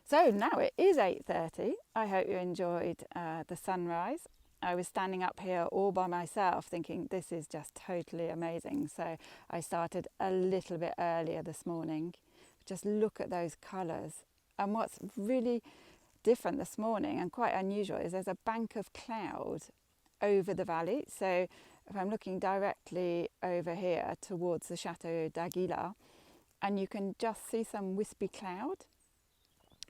So now it is 8:30. I hope you enjoyed the sunrise. I was standing up here all by myself thinking this is just totally amazing. So I started a little bit earlier this morning. Just look at those colours. And what's really different this morning and quite unusual is there's a bank of cloud over the valley. So if I'm looking directly over here towards the Chateau d'Aguilar, and you can just see some wispy cloud.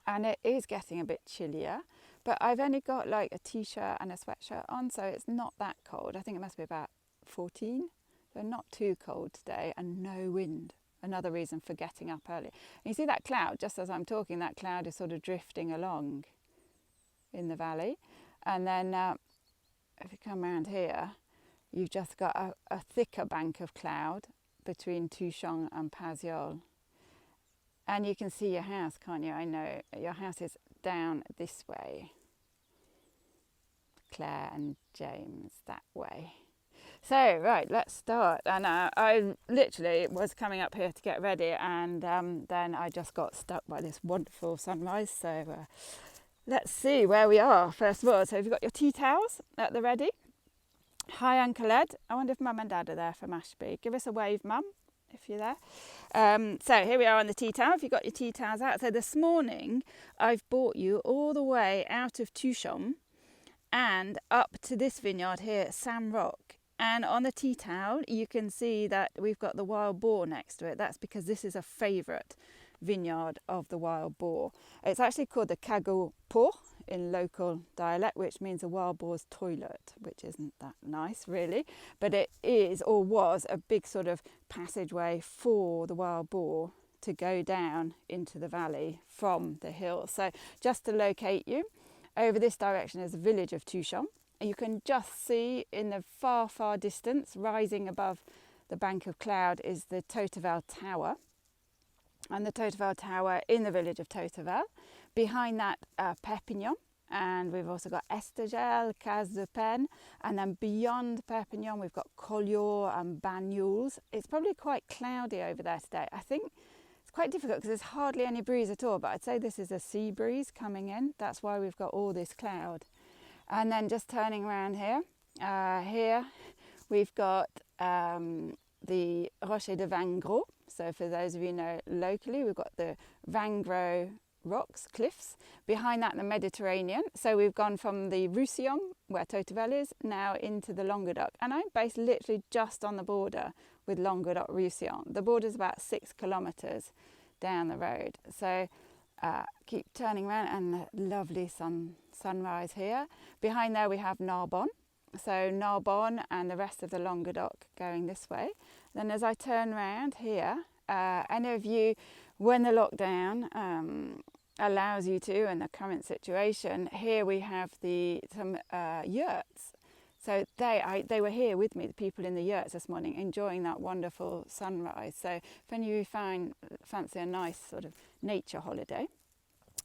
And it is getting a bit chillier, but I've only got like a t-shirt and a sweatshirt on, so it's not that cold. I think it must be about 14, so not too cold today, and no wind. Another reason for getting up early. And you see that cloud, just as I'm talking, that cloud is sort of drifting along in the valley. And then if you come around here, you've just got a thicker bank of cloud between Touchon and Paziol. And you can see your house, can't you? I know your house is down this way. Claire and James that way. So, right, let's start. And I literally was coming up here to get ready, and then I just got stuck by this wonderful sunrise. So let's see where we are, first of all. So you've got your tea towels at the ready. Hi, Uncle Ed. I wonder if Mum and Dad are there from Ashby. Give us a wave, Mum, if you're there. So here we are on the tea towel. If you've got your tea towels out. So this morning I've brought you all the way out of Touchon and up to this vineyard here, Roch. And on the tea towel you can see that we've got the wild boar next to it. That's because this is a favourite vineyard of the wild boar. It's actually called the Cagot Pour in local dialect, which means a wild boar's toilet, which isn't that nice really, but it is, or was, a big sort of passageway for the wild boar to go down into the valley from the hill. So just to locate you, over this direction is the village of Touchon. You can just see in the far, far distance, rising above the bank of cloud, is the Totteval Tower. And the Totteval Tower in the village of Totteval. Behind that, Perpignan, and we've also got Estagel, Cas de Pen, and then beyond Perpignan we've got Collioure and Banyuls. It's probably quite cloudy over there today. I think it's quite difficult because there's hardly any breeze at all, but I'd say this is a sea breeze coming in. That's why we've got all this cloud. And then just turning around here, here we've got the Rocher de Vangros. So for those of you who know locally, we've got the Vangros rocks, cliffs. Behind that, the Mediterranean. So we've gone from the Roussillon, where Totteval is, now into the Languedoc. And I'm based literally just on the border with Languedoc-Roussillon. The border's about 6 kilometres down the road. So keep turning around, and the lovely sunrise here. Behind there we have Narbonne. So Narbonne and the rest of the Languedoc going this way. Then as I turn around here, any of you, when the lockdown allows you to, in the current situation, here we have some yurts. So they were here with me, the people in the yurts this morning, enjoying that wonderful sunrise. So if any of you fancy a nice sort of nature holiday,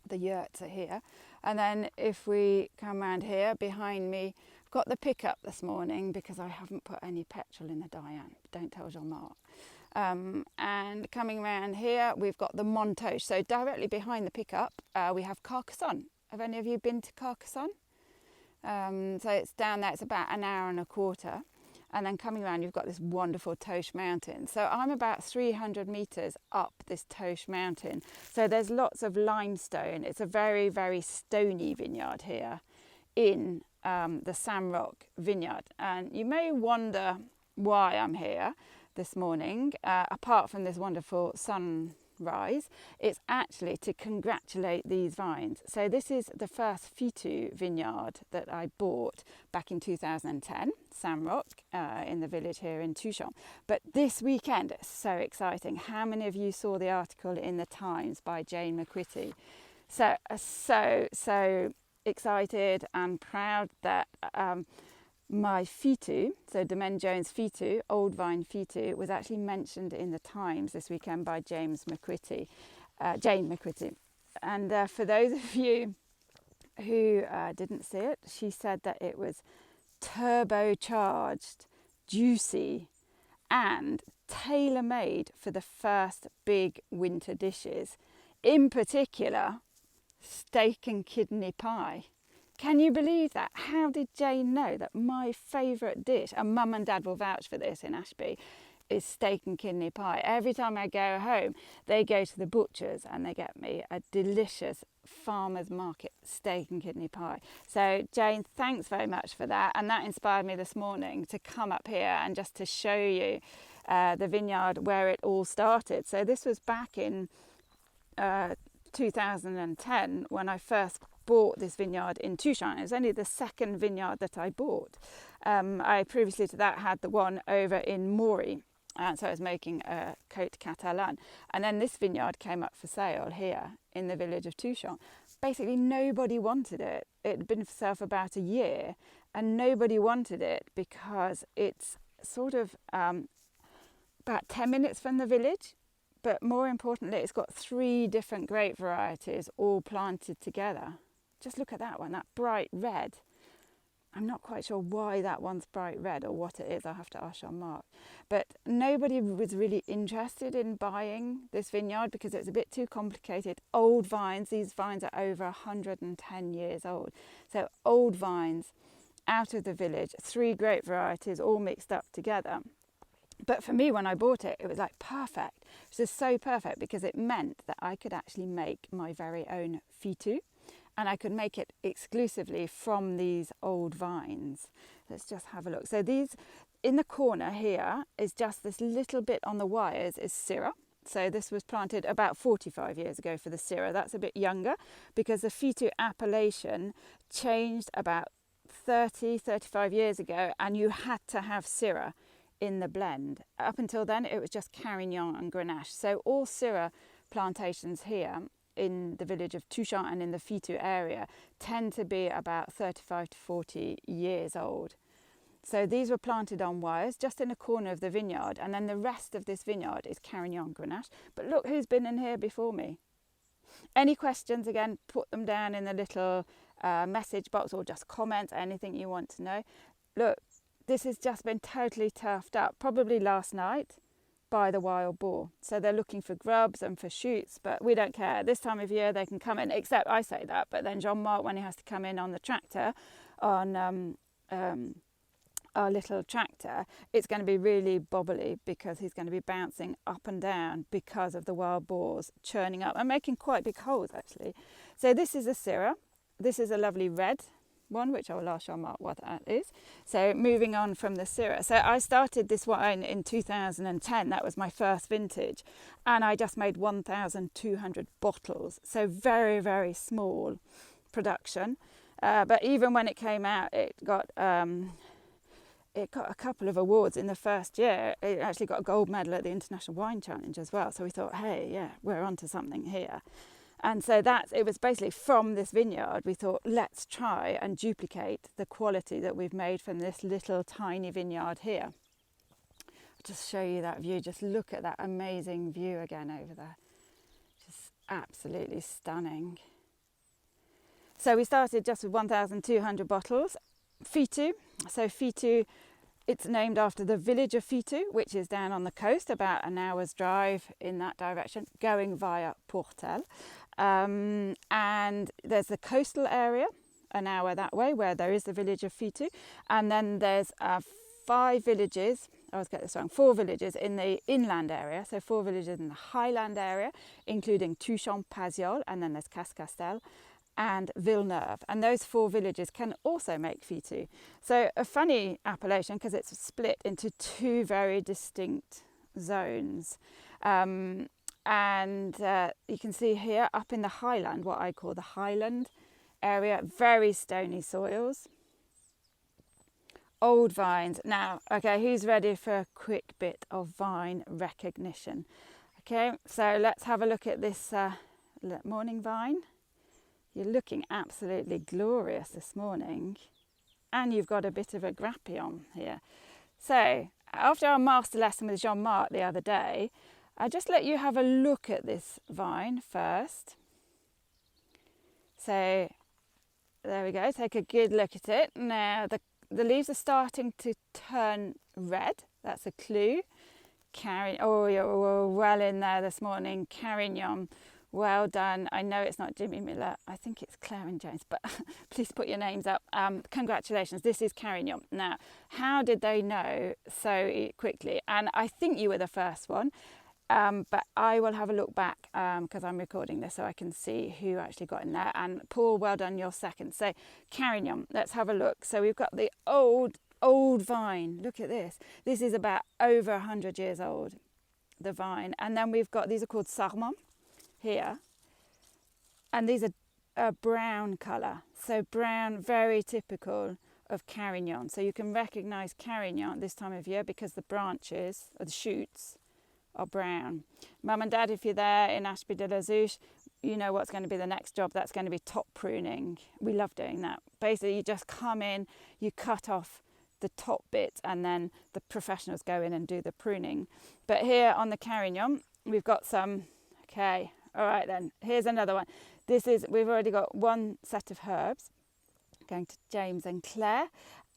the yurts are here. And then if we come around here, behind me, I've got the pickup this morning because I haven't put any petrol in the Diane. Don't tell Jean-Marc. And coming around here, we've got the Montoche. So directly behind the pickup, we have Carcassonne. Have any of you been to Carcassonne? So it's down there, it's about an hour and a quarter. And then coming around, you've got this wonderful Toche mountain. So I'm about 300 metres up this Toche mountain. So there's lots of limestone. It's a very, very stony vineyard here in the Roch vineyard. And you may wonder why I'm here this morning, apart from this wonderful sunrise. It's actually to congratulate these vines. So this is the first Fitou vineyard that I bought back in 2010, Roch, in the village here in Touchon. But this weekend, it's so exciting. How many of you saw the article in the Times by Jane Macquitty? So excited and proud that my Fitou, so Domaine Jones Fitou, Old Vine Fitou, was actually mentioned in the Times this weekend by Jane Macquitty. And for those of you who didn't see it, she said that it was turbocharged, juicy, and tailor-made for the first big winter dishes. In particular, steak and kidney pie. Can you believe that? How did Jane know that my favourite dish, and Mum and Dad will vouch for this in Ashby, is steak and kidney pie? Every time I go home, they go to the butcher's and they get me a delicious farmer's market steak and kidney pie. So Jane, thanks very much for that. And that inspired me this morning to come up here and just to show you the vineyard where it all started. So this was back in 2010 when I first bought this vineyard in Touchant. It was only the second vineyard that I bought. I previously to that had the one over in Maury, so I was making a Côte Catalane, and then this vineyard came up for sale here in the village of Touchant. Basically nobody wanted it. It had been for sale for about a year and nobody wanted it because it's sort of about 10 minutes from the village. But more importantly, it's got 3 different grape varieties all planted together. Just look at that one, that bright red. I'm not quite sure why that one's bright red or what it is. I'll have to ask Jean-Marc. But nobody was really interested in buying this vineyard because it's a bit too complicated. Old vines, these vines are over 110 years old. So old vines out of the village, 3 grape varieties all mixed up together. But for me, when I bought it, it was like perfect. It was so perfect because it meant that I could actually make my very own Fitou, and I could make it exclusively from these old vines. Let's just have a look. So these, in the corner here, is just this little bit on the wires is Syrah. So this was planted about 45 years ago for the Syrah. That's a bit younger because the Fitou appellation changed about 35 years ago, and you had to have Syrah in the blend. Up until then, it was just Carignan and Grenache. So all Syrah plantations here in the village of Touchant and in the Fitou area tend to be about 35 to 40 years old. So these were planted on wires just in a corner of the vineyard, and then the rest of this vineyard is Carignan Grenache. But look who's been in here before me. Any questions, again, put them down in the little message box or just comments, anything you want to know. Look, this has just been totally turfed up, probably last night, by the wild boar. So they're looking for grubs and for shoots, but we don't care. This time of year they can come in, except I say that, but then Jean-Marc, when he has to come in on the tractor, on our little tractor, it's going to be really bobbly because he's going to be bouncing up and down because of the wild boars churning up and making quite big holes actually. So this is a Syrah. This is a lovely red one, which I will ask Jean-Marc what that is. So moving on from the Syrah. So I started this wine in 2010. That was my first vintage. And I just made 1,200 bottles. So very, very small production. But even when it came out, it got a couple of awards in the first year. It actually got a gold medal at the International Wine Challenge as well. So we thought, hey, yeah, we're onto something here. And so it was basically from this vineyard, we thought, let's try and duplicate the quality that we've made from this little tiny vineyard here. I'll just show you that view. Just look at that amazing view again over there. Just absolutely stunning. So we started just with 1,200 bottles. Fitou. So Fitou, it's named after the village of Fitou, which is down on the coast, about an hour's drive in that direction, going via Portel. And there's the coastal area, an hour that way, where there is the village of Fitou. And then there's 4 villages in the inland area. So 4 villages in the highland area, including Touchant, Paziol, and then there's Cascastel and Villeneuve. And those 4 villages can also make Fitou. So a funny appellation because it's split into 2 very distinct zones. And you can see here up in the highland, what I call the highland area, very stony soils, old vines. Now, okay, who's ready for a quick bit of vine recognition? Okay, so let's have a look at this morning vine. You're looking absolutely glorious this morning, and you've got a bit of a grappillon here. So after our master lesson with Jean-Marc the other day, I just let you have a look at this vine first. So there we go, take a good look at it. Now the leaves are starting to turn red, that's a clue. Oh, you're well in there this morning. Carignan Well done. I know it's not Jimmy Miller. I think it's Claire and James, but please put your names up. Congratulations. This is Carignan. Now, how did they know so quickly? And I think you were the first one, but I will have a look back because I'm recording this so I can see who actually got in there. And Paul, well done, you're second. So Carignan, let's have a look. So we've got the old vine. Look at this. This is about over 100 years old, the vine. And then we've got, these are called sarments here, and these are a brown colour, so brown, very typical of Carignan. So you can recognise Carignan this time of year because the branches or the shoots are brown. Mum and Dad, if you're there in Ashby de la Zouche, you know what's going to be the next job. That's going to be top pruning. We love doing that. Basically, you just come in, you cut off the top bit, and then the professionals go in and do the pruning. But here on the Carignan, we've got some, okay, all right then, here's another one. We've already got one set of herbs, going to James and Claire.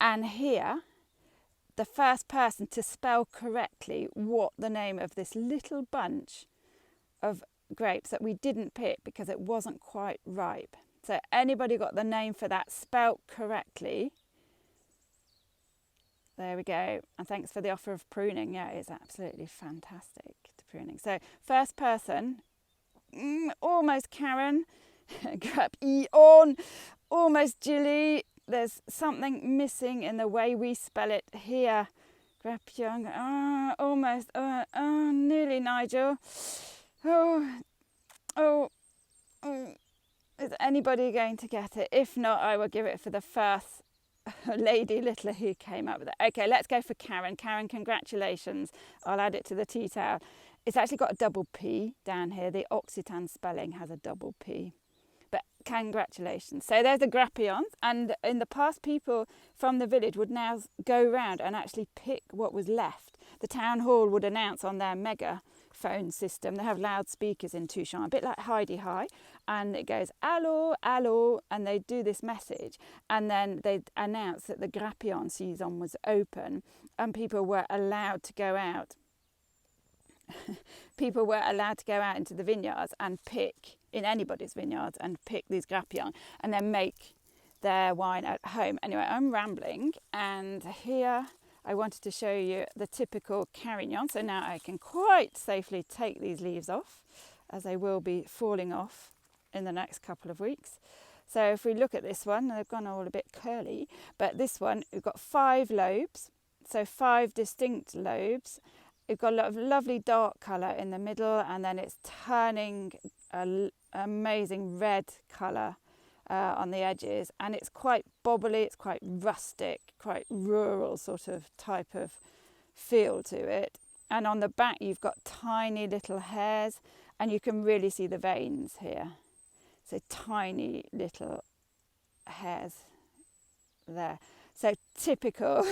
And here, the first person to spell correctly what the name of this little bunch of grapes that we didn't pick because it wasn't quite ripe. So anybody got the name for that spelt correctly? There we go. And thanks for the offer of pruning. Yeah, it's absolutely fantastic, the pruning. So first person, almost Karen, Grapion, almost Julie. There's something missing in the way we spell it here. Grapion, almost, nearly Nigel. Is anybody going to get it? If not, I will give it for the first Lady Littler who came up with it. Okay, let's go for Karen. Karen, congratulations. I'll add it to the tea towel. It's actually got a double P down here. The Occitan spelling has a double P. But congratulations. So there's the Grapions. And in the past, people from the village would now go round and actually pick what was left. The town hall would announce on their megaphone system. They have loudspeakers in Touchon, a bit like Heidi High. And it goes, allô, allô. And they do this message. And then they announce that the Grapion season was open and people were allowed to go out. People were allowed to go out into the vineyards and pick, in anybody's vineyards, and pick these Grapions and then make their wine at home. Anyway, I'm rambling, and here I wanted to show you the typical Carignan. So now I can quite safely take these leaves off, as they will be falling off in the next couple of weeks. So if we look at this one, they've gone all a bit curly, but this one, we've got 5 lobes, so 5 distinct lobes. We've got a lot of lovely dark colour in the middle, and then it's turning an amazing red colour on the edges, and it's quite bobbly, it's quite rustic, quite rural sort of type of feel to it. And on the back you've got tiny little hairs, and you can really see the veins here. So tiny little hairs there. So typical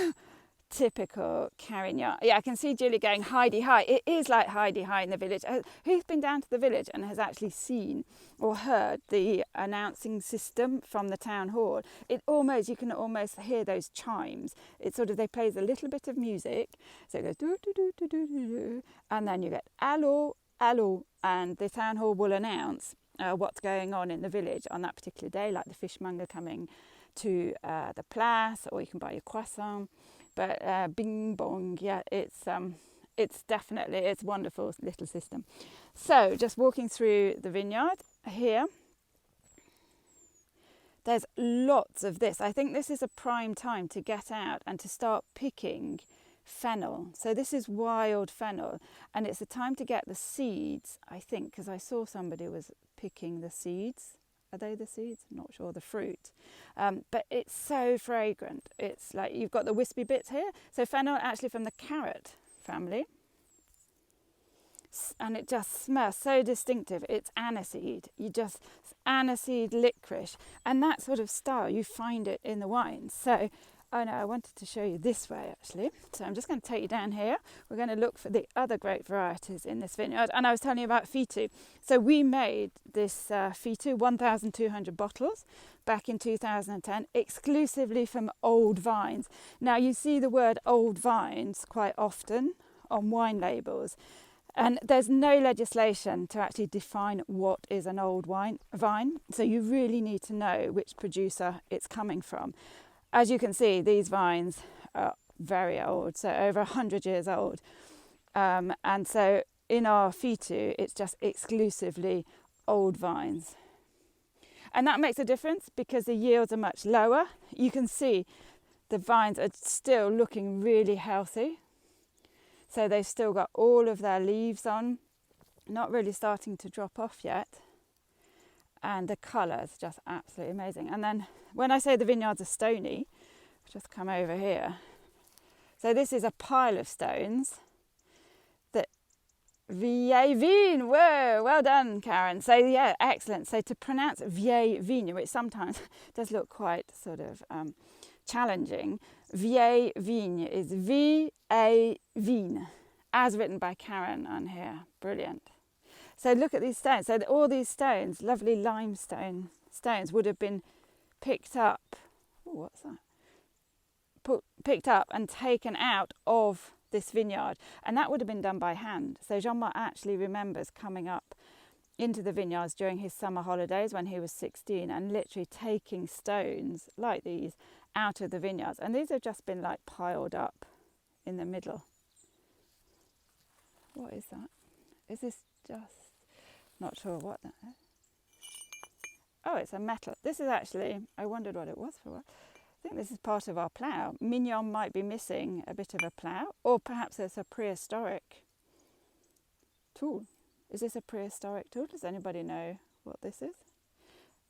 Carignan. Yeah, I can see Julie going, Heidi High. It is like Heidi High in the village. Who's been down to the village and has actually seen or heard the announcing system from the town hall? You can almost hear those chimes. It's sort of, they play a little bit of music. So it goes do do do do do do do, and then you get allô, allô, and the town hall will announce what's going on in the village on that particular day, like the fishmonger coming to the place, or you can buy your croissant. But bing bong, yeah, it's definitely, it's a wonderful little system. So just walking through the vineyard here, there's lots of this. I think this is a prime time to get out and to start picking fennel. So this is wild fennel, and it's a time to get the seeds, I think, because I saw somebody was picking the seeds. Are they the seeds? I'm not sure, the fruit. But it's so fragrant. It's like, you've got the wispy bits here. So fennel actually from the carrot family. And it just smells so distinctive. It's aniseed. Aniseed licorice. And that sort of style, you find it in the wines. So, I wanted to show you this way actually. So I'm just going to take you down here. We're going to look for the other great varieties in this vineyard. And I was telling you about Fitou. So we made this Fitou, 1,200 bottles back in 2010, exclusively from old vines. Now you see the word old vines quite often on wine labels. And there's no legislation to actually define what is an old vine. So you really need to know which producer it's coming from. As you can see, these vines are very old, so over 100 years old. And so in our Fitou, it's just exclusively old vines. And that makes a difference because the yields are much lower. You can see the vines are still looking really healthy. So they've still got all of their leaves on, not really starting to drop off yet. And the colour is just absolutely amazing. And then when I say the vineyards are stony, just come over here. So this is a pile of stones that vieille vigne. Whoa, well done, Karen. So yeah, excellent. So to pronounce vieille vigne, which sometimes does look quite sort of challenging, vieille vigne is V-A vigne, as written by Karen on here. Brilliant. So look at these stones. So all these stones, lovely limestone stones, would have been picked up. Oh, what's that? Picked up and taken out of this vineyard, and that would have been done by hand. So Jean-Marc actually remembers coming up into the vineyards during his summer holidays when he was 16 and literally taking stones like these out of the vineyards, and these have just been like piled up in the middle. What is that? Is this just not sure what that is? Oh, it's a metal. This is actually, I wondered what it was for a while. I think this is part of our plough. Mignon might be missing a bit of a plough, or perhaps it's a prehistoric tool. Is this a prehistoric tool? Does anybody know what this is?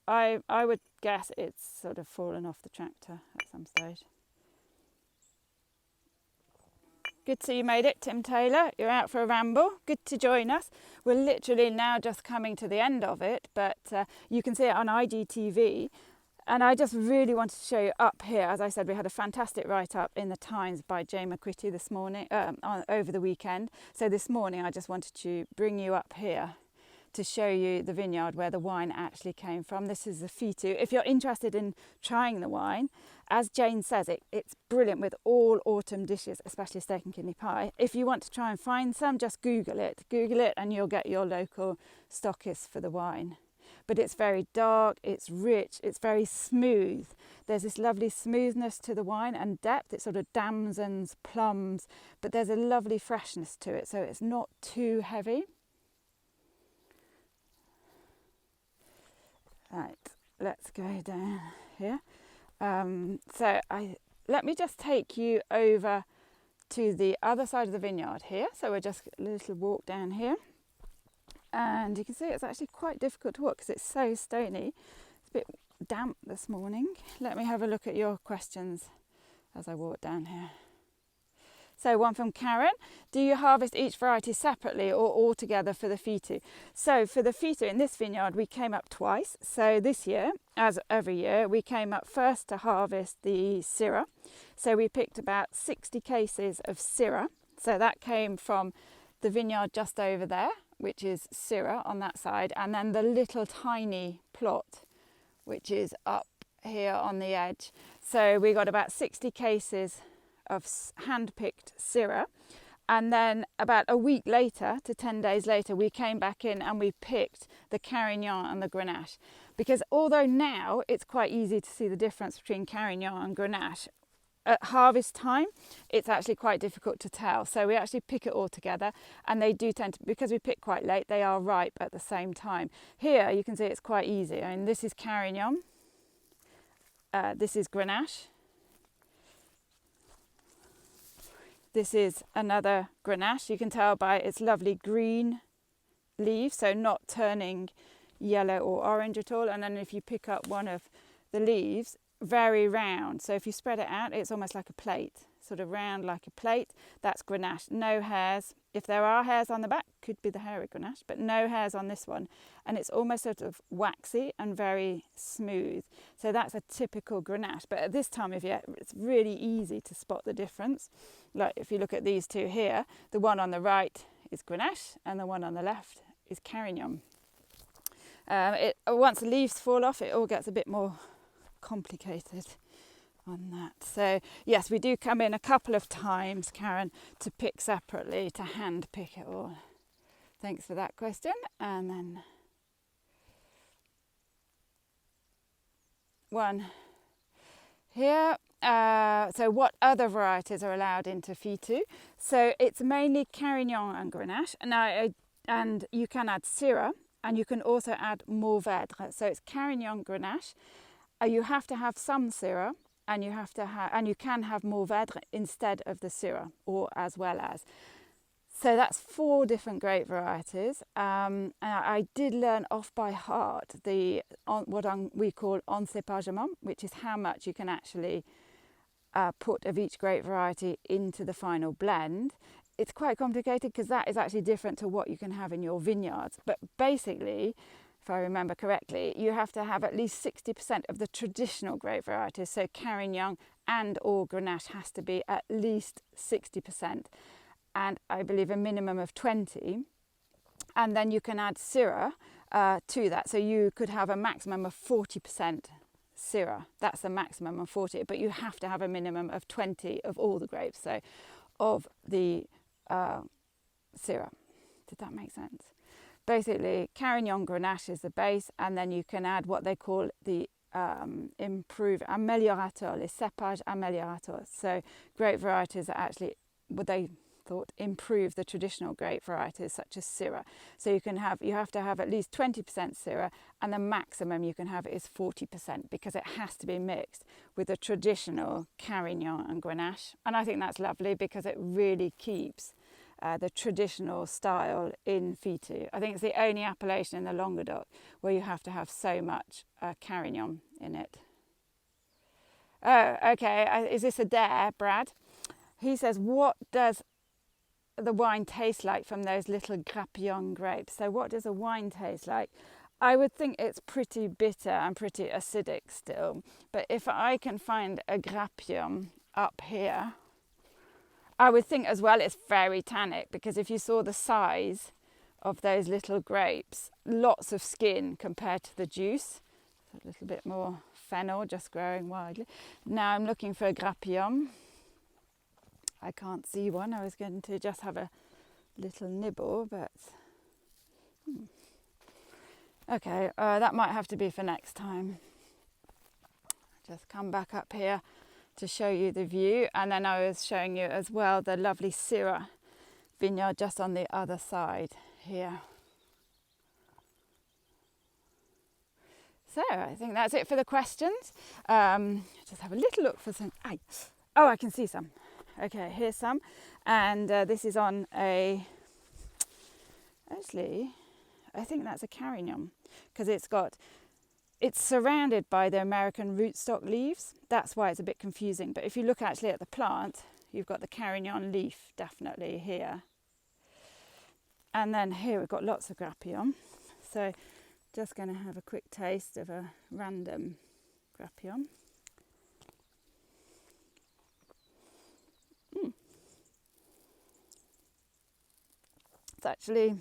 I would guess it's sort of fallen off the tractor at some stage. Good to see you made it, Tim Taylor. You're out for a ramble. Good to join us. We're literally now just coming to the end of it, but you can see it on IGTV. And I just really wanted to show you up here. As I said, we had a fantastic write-up in the Times by Jane Macquitty this morning, over the weekend. So this morning I just wanted to bring you up here to show you the vineyard where the wine actually came from. This is the Fitou. If you're interested in trying the wine, as Jane says, it's brilliant with all autumn dishes, especially steak and kidney pie. If you want to try and find some, just Google it and you'll get your local stockist for the wine. But it's very dark, it's rich, it's very smooth. There's this lovely smoothness to the wine and depth. It sort of damsons, plums, but there's a lovely freshness to it, so it's not too heavy. Right, let's go down here. Let me just take you over to the other side of the vineyard here. So we're just a little walk down here. And you can see it's actually quite difficult to walk because it's so stony. It's a bit damp this morning. Let me have a look at your questions as I walk down here. So one from Karen. Do you harvest each variety separately or all together for the Fitou? So for the Fitou in this vineyard, we came up twice. So this year, as every year, we came up first to harvest the Syrah. So we picked about 60 cases of Syrah. So that came from the vineyard just over there, which is Syrah on that side, and then the little tiny plot, which is up here on the edge. So we got about 60 cases of hand-picked Syrah, and then about a week later to 10 days later, we came back in and we picked the Carignan and the Grenache. Because although now it's quite easy to see the difference between Carignan and Grenache, at harvest time, it's actually quite difficult to tell. So we actually pick it all together, and they do tend to, because we pick quite late, they are ripe at the same time. Here you can see it's quite easy. I mean, this is Carignan, this is Grenache, this is another Grenache. You can tell by its lovely green leaves, so not turning yellow or orange at all. And then if you pick up one of the leaves, very round, so if you spread it out, it's almost like a plate, sort of round like a plate. That's Grenache. No hairs. If there are hairs on the back, could be the hairy Grenache, but no hairs on this one, and it's almost sort of waxy and very smooth. So that's a typical Grenache. But at this time of year, it's really easy to spot the difference. Like if you look at these two here, the one on the right is Grenache and the one on the left is Carignan. Once the leaves fall off, it all gets a bit more complicated on that. So yes, we do come in a couple of times, Karen, to pick separately, to hand pick it all. Thanks for that question. And then one here. So what other varieties are allowed into Fitou? So it's mainly Carignan and Grenache. And you can add Syrah, and you can also add Mourvèdre. So it's Carignan, Grenache. You have to have some Syrah, and you can have Mourvèdre instead of the Syrah, or as well as. So that's 4 different grape varieties. And I did learn off by heart we call encépagement, which is how much you can actually put of each grape variety into the final blend. It's quite complicated because that is actually different to what you can have in your vineyards. But basically, if I remember correctly, you have to have at least 60% of the traditional grape varieties. So Carignan and or Grenache has to be at least 60%. And I believe a minimum of 20. And then you can add Syrah to that. So you could have a maximum of 40% Syrah. That's the maximum of 40. But you have to have a minimum of 20 of all the grapes. So of the Syrah. Did that make sense? Basically, Carignan Grenache is the base, and then you can add what they call the améliorateur, les cépages améliorateurs. So grape varieties that actually, what they thought, improve the traditional grape varieties such as Syrah. So you have to have at least 20% Syrah, and the maximum you can have is 40% because it has to be mixed with the traditional Carignan and Grenache. And I think that's lovely because it really keeps the traditional style in Fitou. I think it's the only appellation in the Languedoc where you have to have so much Carignan in it. Oh, okay. Is this a dare, Brad? He says, what does the wine taste like from those little Grappillon grapes? So what does a wine taste like? I would think it's pretty bitter and pretty acidic still. But if I can find a Grappillon up here, I would think as well it's very tannic, because if you saw the size of those little grapes, lots of skin compared to the juice. A little bit more fennel just growing widely. Now I'm looking for a Grappillon. I can't see one. I was going to just have a little nibble, but okay, that might have to be for next time. Just come back up here to show you the view, and then I was showing you as well the lovely Syrah vineyard just on the other side here. So I think that's it for the questions. Just have a little look for some. Oh, I can see some. Okay, here's some, and this is on a. Actually, I think that's a Carignan because it's surrounded by the American rootstock leaves. That's why it's a bit confusing. But if you look actually at the plant, you've got the Carignan leaf definitely here. And then here we've got lots of Grappillon. So just going to have a quick taste of a random Grappillon. It's actually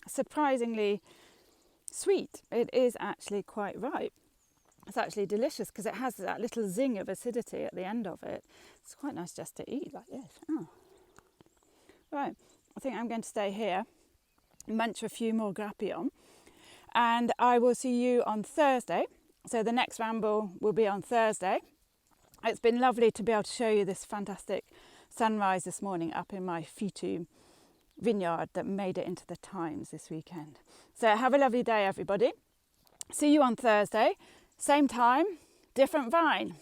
surprisingly sweet. It is actually quite ripe. It's actually delicious because it has that little zing of acidity at the end of it. It's quite nice just to eat like this. Oh. Right, I think I'm going to stay here, munch a few more Grappillon, and I will see you on Thursday. So the next ramble will be on Thursday. It's been lovely to be able to show you this fantastic sunrise this morning up in my Fitou vineyard that made it into the Times this weekend. So have a lovely day, everybody. See you on Thursday, same time, different vine.